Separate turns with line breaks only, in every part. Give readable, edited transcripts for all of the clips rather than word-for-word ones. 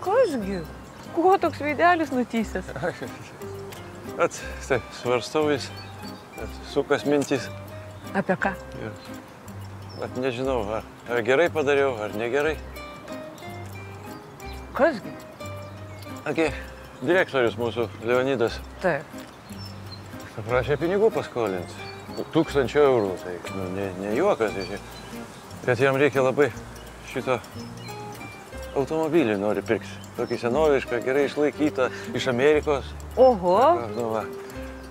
Kasgi? Kuo toks veidelis nutysęs?
Taip, svarstau vis, sukas mintys.
Apie ką?
Nežinau, ar gerai padariau, ar negerai.
Kasgi?
Direktorius mūsų, Leonidas.
Taip.
Paprašė pinigų paskolinti. 1000 eurų, tai ne juokas. Bet jam reikia labai šito automobilį nori pirkti. Tokį senovišką, gerai išlaikytą, iš Amerikos.
Oho.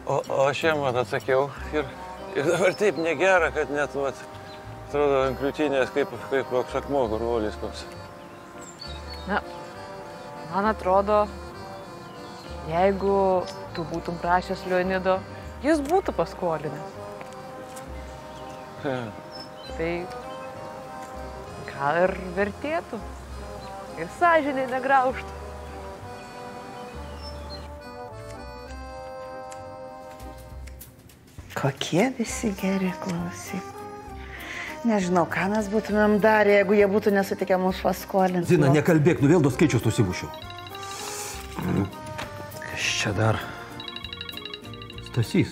O aš jam atsakiau ir dabar taip negera, kad net, atrodo, ant kliūtinės kaip koks akmuo gurvolis koks.
Na, man atrodo, jeigu tu būtum prašęs Leonido, jis būtų paskolinęs. Tai gal ir vertėtų. Ir sąžinė negraužtų.
Kokie visi geri, klausyk. Nežinau, ką mes būtumėm darę, jeigu jie būtų nesutikę mums paskolinti.
Zina, nekalbėk, vėl du skaičius nusimušiau.
Kas čia dar?
Stasys.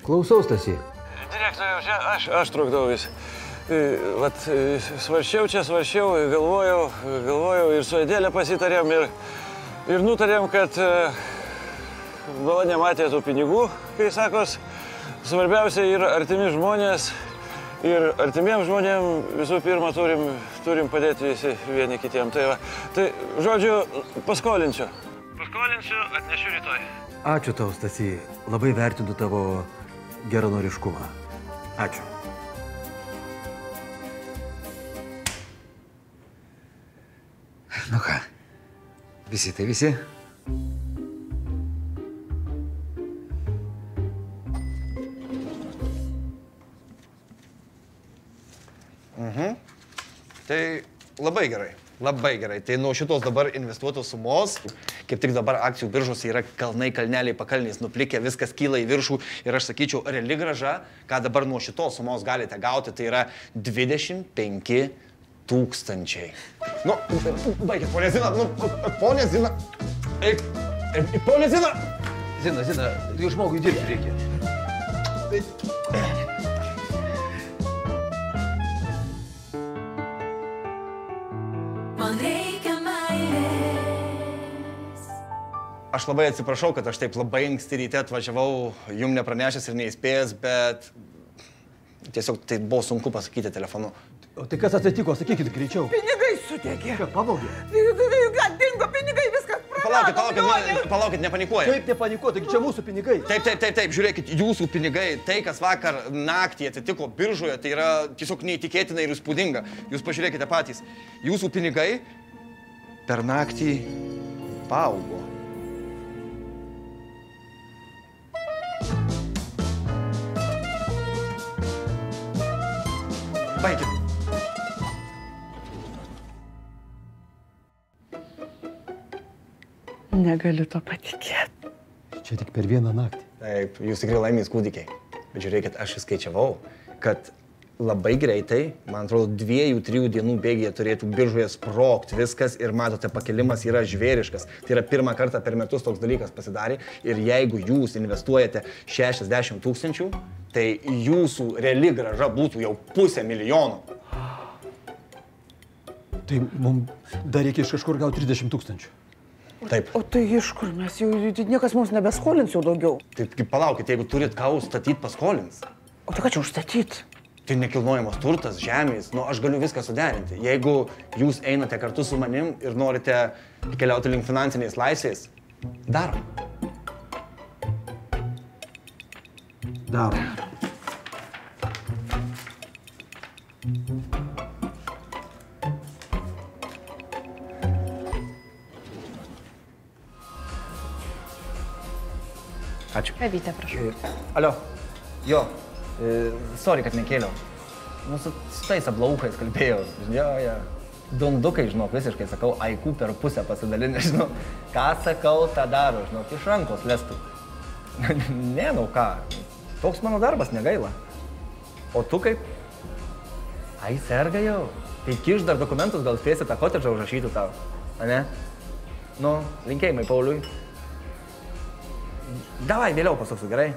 Klausau, Stasy.
Direktoriau, čia aš trukdau vis. Svarsčiau, galvojau ir su Adelė pasitarėm ir nutarėm, kad bala nematė tų pinigų, kai sakos, svarbiausia yra artimi žmonės ir artimiems žmonėms visų pirma turim padėti visi vieni kitiem. Tai žodžiu, paskolinsiu. Atnešiu rytoj.
Ačiū tau, Stasy. Labai vertinu tavo geranoriškumą. Ačiū.
Nu ką, visi tai visi.
Tai labai gerai. Tai nuo šitos dabar investuotos sumos, kaip tik dabar akcijų biržose yra kalneliai pakalniais nuplikę, viskas kyla į viršų ir aš sakyčiau, reali grąža, ką dabar nuo šitos sumos galite gauti, tai yra 25 000. Nu, baigit, ponė Zina, ponė Zina. Eik, ponė Zina.
Zina, tai žmogui dirbti reikia.
Man reikia meilės.
Aš labai atsiprašau, kad aš taip labai anksti ryte atvažiavau, jum nepranešęs ir neįspėjęs, bet tiesiog tai buvo sunku pasakyti telefonu.
O tai kas atsitiko, sakykit greičiau.
Pinigai sudegė.
Ką, pavogė?
Dingo pinigai, viskas
Palaukit, nepanikuoja.
Kaip nepanikuoja, taigi čia mūsų pinigai.
Taip, žiūrėkit, jūsų pinigai, tai, kas vakar naktį atsitiko biržoje, tai yra tiesiog neįtikėtina ir įspūdinga. Jūs pažiūrėkite patys, jūsų pinigai per naktį paaugo. Baikit.
Negaliu to patikėti.
Čia tik per vieną naktį.
Taip, jūs tikrai laimės kūdikiai. Bet žiūrėkit, aš įskaičiavau, kad labai greitai, man atrodo, 2-3 dienų bėgyje turėtų biržoje sprogti viskas ir matote, pakilimas yra žvėriškas. Tai yra pirmą kartą per metus toks dalykas pasidarė ir jeigu jūs investuojate 60 000, tai jūsų reali grąža būtų jau 500 000.
Tai mums dar reikia iš kažkur gauti 30 000.
Taip.
O tai iš kur mes jau, niekas mums nebeskolins jau daugiau.
Taip, palaukit, jeigu turit ką užstatyti, paskolins.
O tai ką čia užstatyti?
Tai nekilnojamas turtas, žemės, nu aš galiu viską suderinti. Jeigu jūs einate kartu su manim ir norite keliauti link finansinės laisvės, darom.
Darom.
Ačiū.
Evytė, prašau.
Alio. Jo. Sorry, kad nekėliau. Nu, su tais ablaukais kalbėjau. Jo. Dundukai, žinok, visiškai sakau, aiku per pusę pasidalinę, žinau. Ką sakau, tą daro, žinok, iš rankos lestų. Ne, nu ką. Toks mano darbas, negaila. O tu kaip? Ai, serga jau. Tai kiš dar dokumentus, gal spėsi tą kotedžą užrašytų tau. A ne? Nu, linkėjimai Pauliui. Davai, vėliau pasuksiu, gerai?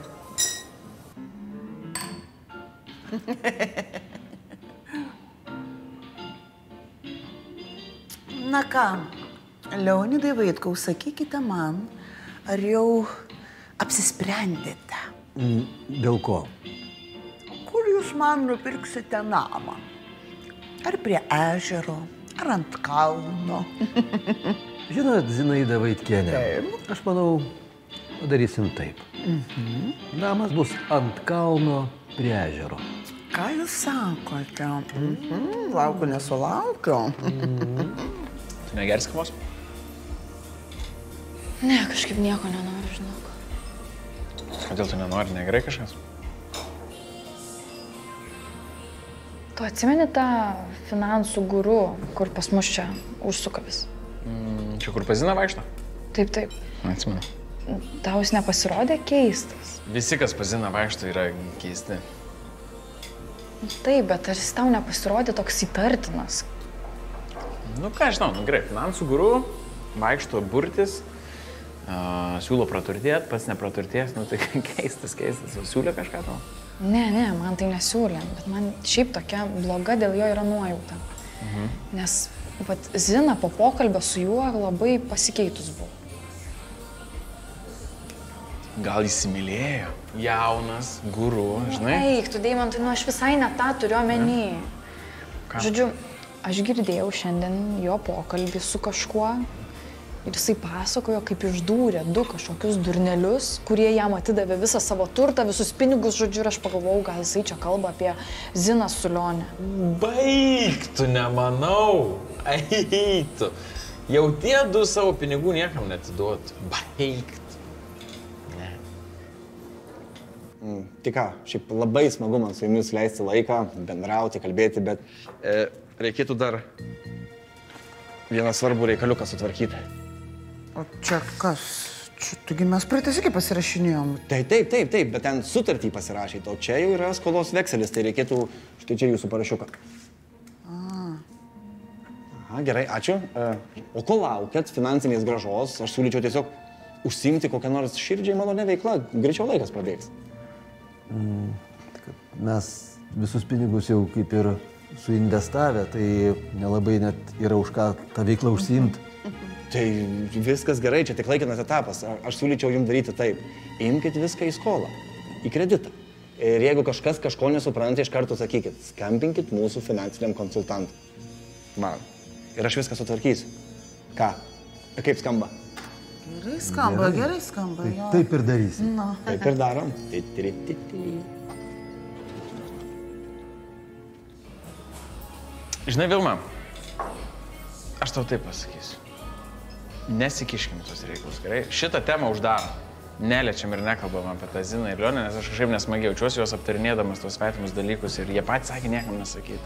Na ką, Leonidai Vaitkau, sakykite man, ar jau apsisprendėte?
Dėl ko?
Kur jūs man nupirksite namą? Ar prie ežero, ar ant kalno?
Žinot, Zinaida Vaitkienė, aš manau, padarysim taip. Namas bus ant kalno prie ežero.
Ką jūs sakote? Laukiu nesulaukiu.
Tu negersi kavos?
Ne, kažkaip nieko nenoriu, žinok.
Kodėl tu nenori, negerai kažkas?
Tu atsimeni tą finansų guru, kur pas mus čia užsuka vis?
Čia kur Zina vaikšto?
Taip.
Atsimenu.
Tau jis nepasirodė keistas?
Visi, kas Zina vaikšto, yra keisti.
Taip, bet ar jis tau nepasirodė toks įtartinas?
Nu ką žinau, gerai, finansų guru, vaikšto burtis, siūlo praturtėt, pats nepraturtės, nu tai keistas, siūlė kažką tau?
Ne, man tai nesiūlė, bet man šiaip tokia bloga dėl jo yra nuojauta. Nes Zina po pokalbio su juo labai pasikeitus buvo.
Gal įsimylėjo? Jaunas, guru, žinai?
Eik, tu Deimantai, nu aš visai ne tą turiu omeny. Žodžiu, aš girdėjau šiandien jo pokalbį su kažkuo ir jisai pasakojo, kaip išdūrė du kažkokius durnelius, kurie jam atidavė visą savo turtą, visus pinigus, žodžiu, ir aš pagalvojau, gal jisai čia kalba apie Ziną su Lionė.
Baik, tu nemanau. Eitų. Jau tie du savo pinigų niekam netiduotų. Baik.
Tai ką, šiaip labai smagu man su jumis leisti laiką, bendrauti, kalbėti, bet reikėtų dar vieną svarbų reikaliuką sutvarkyti.
O čia kas? Taigi mes praeitą sykį pasirašinėjom.
Taip, bet ten sutartį pasirašyti, o čia jau yra skolos vekselis, tai reikėtų štai čia jūsų parašiuką. Aha, gerai, ačiū. O ko laukiat finansinės grąžos, aš siūlyčiau tiesiog užsiimti kokią nors širdžiai malonę veiklą, greičiau laikas prabėgs.
Mes visus pinigus jau kaip ir suinvestavę, tai nelabai net yra už ką tą veiklą užsiimti.
Tai viskas gerai, čia tik laikinas etapas. Aš siūlyčiau jums daryti taip. Imkite viską į skolą, į kreditą. Ir jeigu kažkas kažko nesupranta, iš karto sakykit, skambinkit mūsų finansiniam konsultantui. Man. Ir aš viską sutvarkysiu. Ką? Kaip skamba?
Gerai skamba.
Taip ir darysim.
Taip ir darom.
Žinai, Vilma, aš tau taip pasakysiu. Nesikiškim tos reikalus, gerai? Šitą temą uždarom. Neliečiam ir nekalbam apie tą Ziną ir Lionę, nes aš kažkaip nesmagiai jaučiuosi juos aptarinėdamas tos svetimus dalykus ir jie patys sakė niekam nesakyti.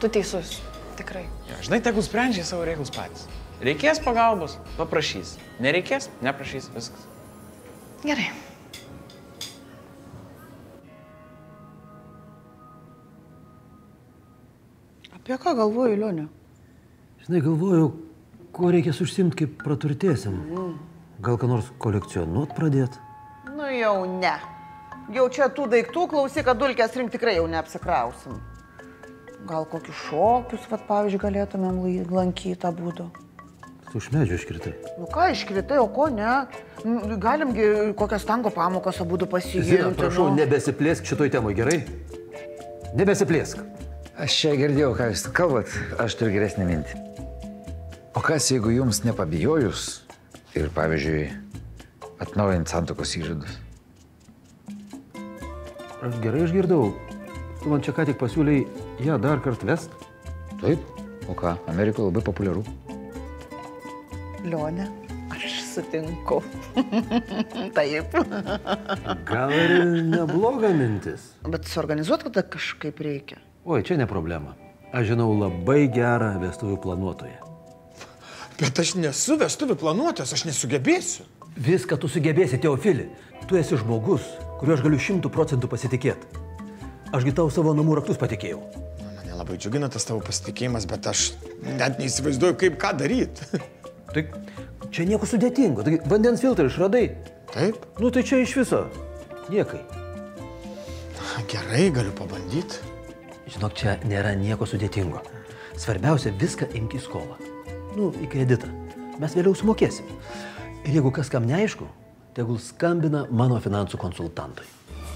Tu teisus, tikrai.
Ja, žinai, tegul sprendžia savo reikalus patys. Reikės pagalbos, paprašys. Nereikės, neprašys, viskas.
Gerai.
Apie ką galvoju, Lionė?
Žinai, galvoju, ko reikės užsimti, kaip praturtėsim. Gal ką nors kolekcionuot pradėt?
Nu jau ne. Jau čia tų daiktų, klausyk, kad dulkės rink tikrai jau neapsikrausim. Gal kokius šokius, pavyzdžiui, galėtumėm lankyti abudu.
Tu iš medžio iškritai.
Nu ką iškritai, o ko ne? Galimgi kokias tango pamokas abudu pasiimti.
Zina, prašau, nebesiplėsk šitoj temoj, gerai? Nebesiplėsk.
Aš čia girdėjau, ką jūs kalbat, aš turiu geresnę mintį. O kas, jeigu jums nepabijojus ir, pavyzdžiui, atnaujint santuokos įžadus?
Aš gerai išgirdau. Tu man čia ką tik pasiūlei ją dar kart vest?
Taip. O ką, Amerikoje labai populiaru.
Lionė, aš sutinku. Taip.
Gal ir nebloga mintis.
Bet suorganizuot tada kažkaip reikia.
Oi, čia ne problema. Aš žinau labai gerą vestuvių planuotoją.
Bet aš nesu vestuvių planuotojas, aš nesugebėsiu.
Viską tu sugebėsi, Teofili. Tu esi žmogus, kuriuo aš galiu 100% pasitikėti. Ašgi tau savo namų raktus patikėjau.
Mane labai džiugina tas tavo pasitikėjimas, bet aš net neįsivaizduoju, kaip ką daryti.
Tai čia nieko sudėtingo. Tai vandens filtrą išradai.
Taip?
Nu tai čia iš viso. Niekai.
Gerai, galiu pabandyti.
Žinok, čia nėra nieko sudėtingo. Svarbiausia, viską imk į skolą. Nu, į kreditą. Mes vėliau sumokėsim. Ir jeigu kas kam neaišku, tegul skambina mano finansų konsultantui.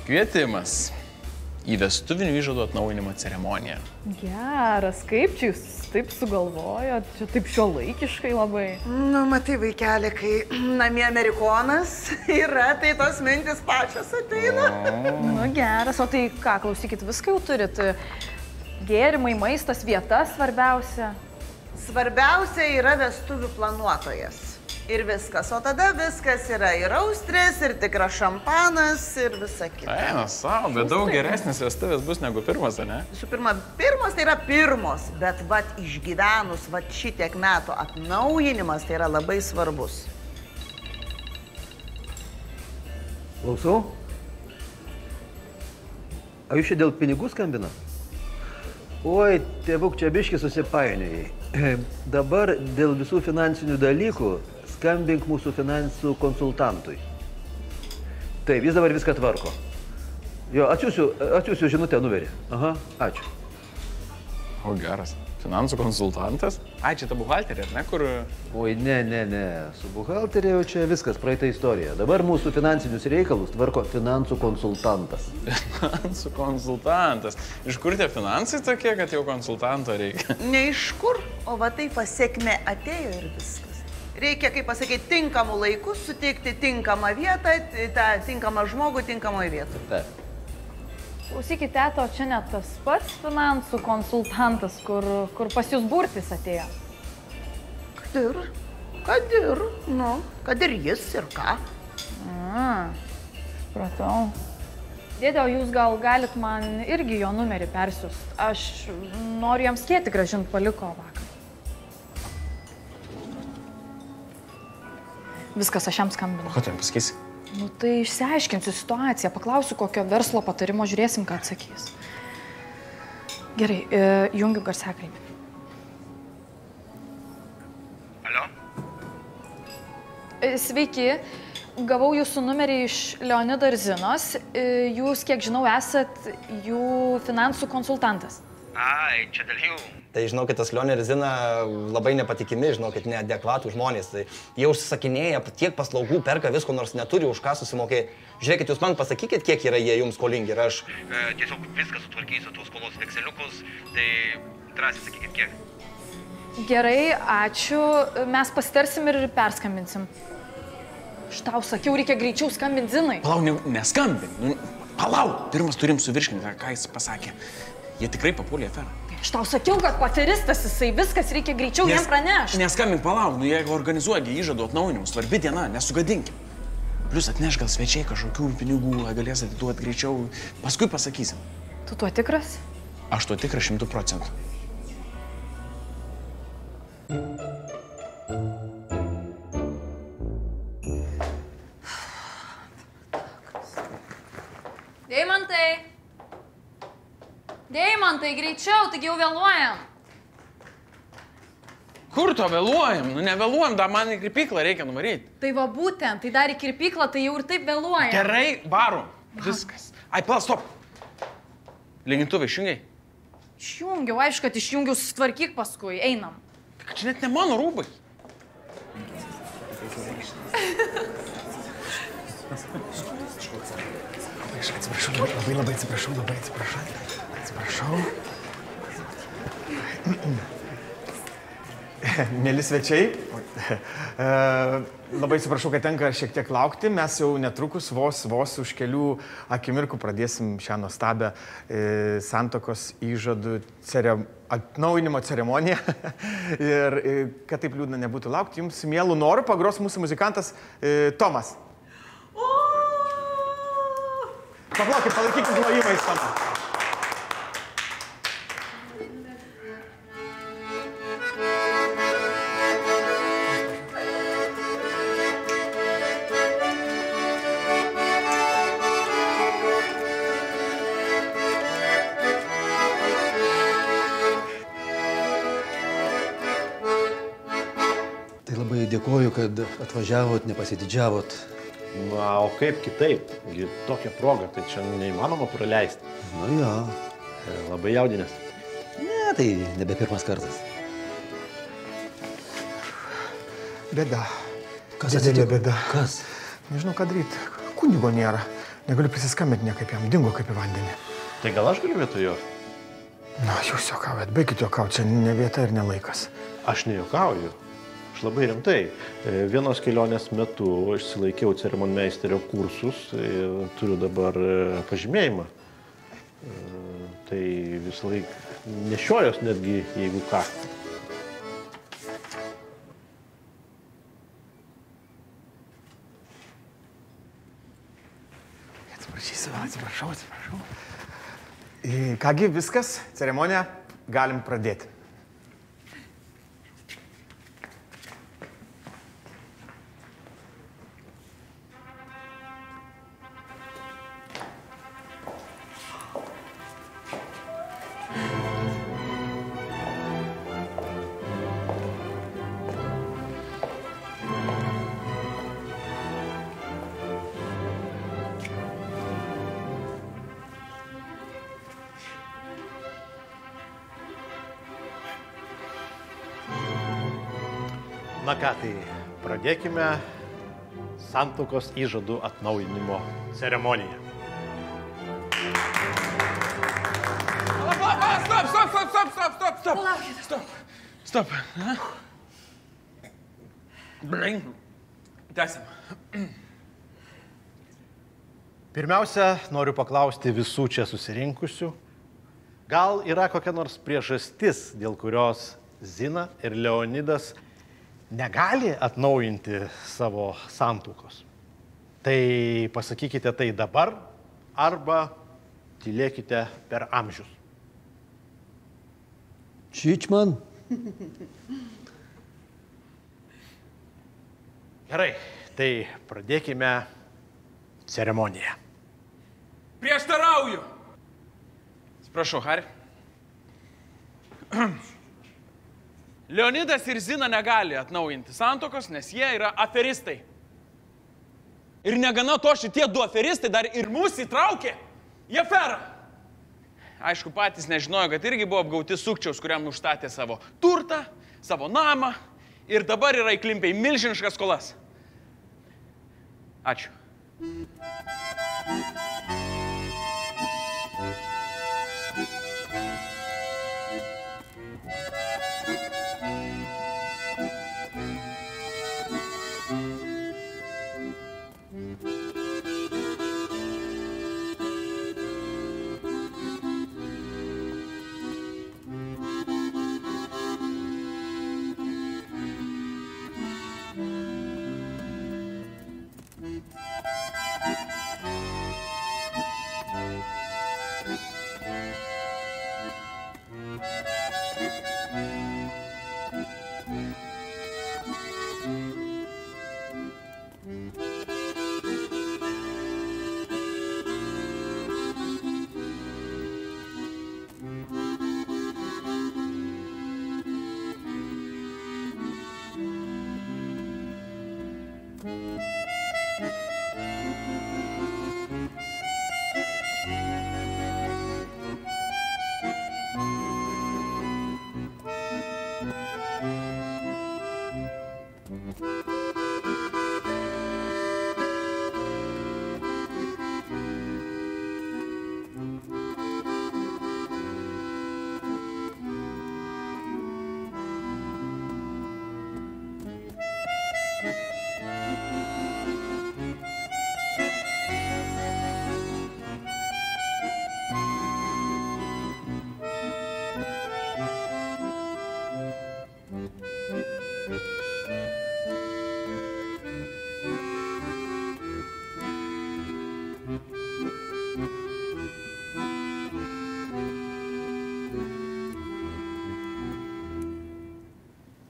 Kvietimas į vestuvinių įžadų atnaujinimo ceremoniją.
Geras, kaip čia jūs taip sugalvojot, čia taip šiuolaikiškai labai.
Nu, matai, vaikeli, kai namie amerikonas yra, tai tos mintis pačios ateina.
Nu, geras, o tai ką, klausykit, viską jau turit? Gėrimai, maistas, vieta svarbiausia.
Svarbiausia yra vestuvių planuotojas. Ir viskas. O tada viskas yra ir austrės, ir tikras šampanas, ir visa kita.
Eina savo, bet daug geresnis vestuvės bus negu pirmas, ne?
Visų pirma, pirmos tai yra pirmos, bet vat išgyvenus vat šitiek metų atnaujinimas tai yra labai svarbus.
Klausau? Ar jūs čia dėl pinigų skambina? Oi, tėvuk, čia biški susipainiojai. Dabar dėl visų finansinių dalykų skambink mūsų finansų konsultantui. Taip, jis dabar viską tvarko. Jo, atsiųsiu žinutę numerį. Aha, ačiū.
O geras. Finansų konsultantas? Ai, čia ta buhalterė, ne, kur...
Oi, ne. Su buhalterė jau čia viskas, praeita istorija. Dabar mūsų finansinius reikalus tvarko finansų konsultantas.
Finansų konsultantas. Iš kur tie finansai tokie, kad jau konsultanto reikia?
Ne iš kur, o va tai pasiekmė atėjo ir viskas. Reikia, kaip pasakyti, tinkamų laikų suteikti tinkamą vietą, tą tinkamą žmogų tinkamoje vietoje.
Taip.
Klausykit, teto, čia net tas pats finansų konsultantas, kur pas jūs burtis atėjo.
Kad ir jis ir ką.
Supratau. Dėdė, o jūs gal galit man irgi jo numerį persiųst? Aš noriu jam skėtį grąžint, paliko vakar. Viskas, aš jam skambinu.
Ko tu jam pasakysi?
Nu tai išsiaiškinsiu situaciją, paklausiu, kokio verslo patarimo, žiūrėsim, ką atsakys. Gerai, jungiu garsiakalbį.
Alio?
Sveiki, gavau jūsų numerį iš Leonido ir Zinos. Jūs, kiek žinau, esat jų finansų konsultantas.
Ai, čia dėl jų. Tai žinokit, tas Lionė ir Zina labai nepatikimi, žinokit, neadekvatų žmonės. Tai jie užsisakinėja, tiek paslaugų perka visko, nors neturi už ką susimokėti. Žiūrėkit, jūs man pasakykit, kiek yra jie jums skolingi ir aš tiesiog viską sutvarkysiu, tų skolos vekseliukus, tai drąsiai sakykit, kiek.
Gerai, ačiū. Mes pasitarsim ir perskambinsim. Aš tau sakiau, reikia greičiau skambinti Zinai.
Palau, neskambin. Palau, pirmas turim suvirškinti, ką jis pasakė. Jie tikrai papuolė aferą.
Aš tau sakiau, kad pateristas jisai, viskas reikia greičiau jam pranešti.
Neskambink, palau, nu jeigu organizuoja įžadų atnaujinimus, svarbi diena, nesugadinkim. Plius atneš gal svečiai kažkokių pinigų, galės atiduoti greičiau, paskui pasakysim.
Tu tuo tikras?
Aš tuo tikras 100%.
Deimantai, greičiau, taigi jau vėluojam.
Kur to vėluojam? Nu nevėluojam, dar man į kirpyklą reikia nuvaryti.
Tai va būtent, tai dar į kirpyklą, tai jau ir taip vėluojam.
Gerai, varom. Viskas. Ai, pala, stop. Lygintuvai išjungiai?
Išjungiau, aišku, kad išjungiau, susitvarkyk paskui, einam.
Tai čia net ne mano rūbai.
Atsiprašau, labai atsiprašau. Atsiprašau. Mėly svečiai, labai atsiprašau, kad tenka šiek tiek laukti. Mes jau netrukus vos už kelių akimirkų pradėsim šią nuostabią santuokos įžadų atnaujinimo ceremoniją. Ir kad taip liūdna nebūtų laukti, jums mielų norų pagros mūsų muzikantas Tomas. Paplokit, palaikykit plojimais, Tomą.
Dėkoju, kad atvažiavot, nepasididžiavot.
Na, o kaip kitaip? Tokia proga, tai čia neįmanoma praleisti.
Nu jo.
Labai jaudinės.
Ne, tai nebe pirmas kartas.
Bėda.
Kas atsitiko?
Bėda.
Kas?
Nežinau, ką daryti. Kunigo nėra. Negaliu prisiskambinti niekaip jam. Dingo kaip į vandenį.
Tai gal aš galiu vietoj jo?
Na, jūs juokaujat. Baikit juokauti. Čia ne vieta ir ne laikas.
Aš nejuokauju. Aš labai rimtai. Vienos kelionės metu išsilaikiau ceremonmeisterio kursus ir turiu dabar pažymėjimą. Tai visą laiką nešiojos netgi, jeigu ką.
Atsiprašau. Kągi, viskas, ceremoniją galim pradėti.
Na ką, tai pradėkime santuokos įžadų atnaujinimo ceremoniją.
Stop. Brain. Tęsim.
Pirmiausia, noriu paklausti visų čia susirinkusių, gal yra kokia nors priežastis, dėl kurios Zina ir Leonidas negali atnaujinti savo santuokos. Tai pasakykite tai dabar arba tylėkite per amžius.
Čičman.
Gerai, tai pradėkime ceremoniją.
Prieštarauju. Atsiprašau, Hari. Leonidas ir Zina negali atnaujinti santuokos, nes jie yra aferistai. Ir negana to, šitie du aferistai dar ir mūsų įtraukė į aferą. Aišku, patys nežinojo, kad irgi buvo apgauti sukčiaus, kuriam užstatė savo turtą, savo namą ir dabar yra įklimpę į milžiniškas skolas. Ačiū.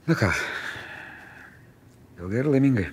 Na ką, ilgai ir laimingai.